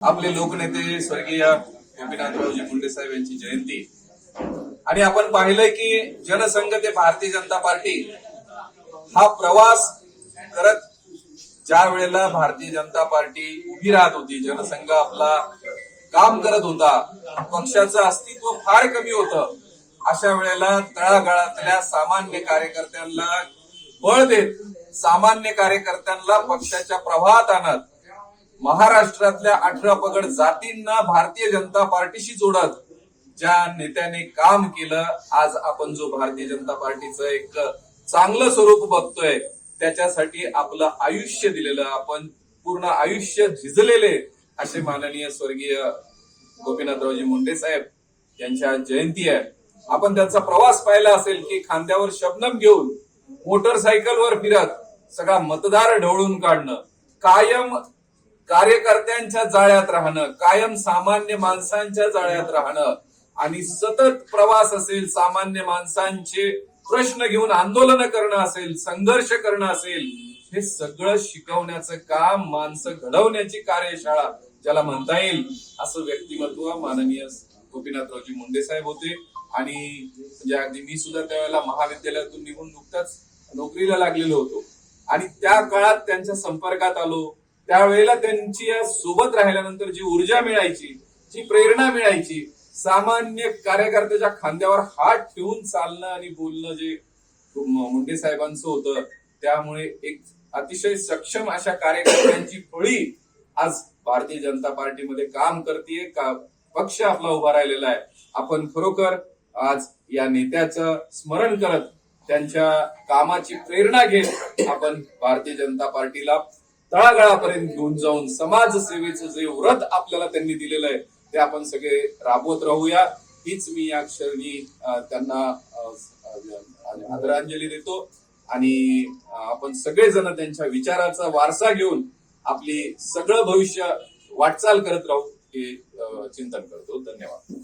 आपले लोकनेते स्वर्गीय गोपीनाथरावजी मुंडे साहेब यांची जयंती आणि आपण पाहिलंय की जनसंघ ते भारतीय जनता पार्टी हा प्रवास करत ज्या वेळेला भारतीय जनता पार्टी उभी राहत होती, जनसंघ आपला काम करत होता, पक्षाचं अस्तित्व फार कमी होतं, अशा वेळेला तळागाळातल्या सामान्य कार्यकर्त्यांना बळ देत, सामान्य कार्यकर्त्यांना पक्षाच्या प्रवाहात आणत, महाराष्ट्रातल्या 18 पगड जातींना भारतीय जनता पार्टीशी जोडत ज्या नेत्याने काम केलं, आज आपण जो भारतीय जनता पार्टीचं एक चांगलं स्वरूप बघतोय, त्याच्यासाठी आपलं आयुष्य दिलेलं, आपण पूर्ण आयुष्य झिजलेले असे माननीय स्वर्गीय गोपीनाथरावजी मुंडे साहेब यांच्या जयंती आहे. आपण त्यांचा प्रवास पाहिला असेल की खांद्यावर शबनम घेऊन मोटरसायकलवर फिरत सगळा मतदार ढवळून काढणं, कायम कार्यकर्त्यांच्या जाळ्यात राहणं, कायम सामान्य माणसांच्या जाळ्यात राहणं आणि सतत प्रवास असेल, सामान्य माणसांचे प्रश्न घेऊन आंदोलन करणं असेल, संघर्ष करणं असेल, हे सगळं शिकवण्याचं काम, माणसं घडवण्याची कार्यशाळा ज्याला म्हणता येईल असं व्यक्तिमत्व माननीय गोपीनाथरावजी मुंडे साहेब होते. आणि म्हणजे अगदी मी सुद्धा त्यावेळेला महाविद्यालयातून निघून नुकताच नोकरीला लागलेलो होतो आणि त्या काळात त्यांच्या संपर्कात आलो. त्यावेळेला त्यांची सोबत राहिल्यानंतर जी ऊर्जा मिळायची, जी प्रेरणा मिळायची, सामान्य कार्यकर्त्याच्या खांद्यावर हात ठेवून चालणं आणि बोलणं जे मुंडे साहेबांचं होतं, त्यामुळे एक अतिशय सक्षम अशा कार्यकर्त्यांची फळी आज भारतीय जनता पार्टीमध्ये काम करतेय, का पक्ष आपला उभा राहिलेला आहे. आपण खरोखर आज या नेत्याचं स्मरण करत, त्यांच्या कामाची प्रेरणा घेत आपण भारतीय जनता पार्टीला तळागाळापर्यंत घेऊन जाऊन समाजसेवेचं जे व्रत आपल्याला त्यांनी दिलेलं आहे ते आपण सगळे राबवत राहूया. हीच मी या क्षणी त्यांना आदरांजली देतो आणि आपण सगळेजण त्यांच्या विचाराचा वारसा घेऊन आपली सगळं भविष्य वाटचाल करत राहू हे चिंतन करतो. धन्यवाद.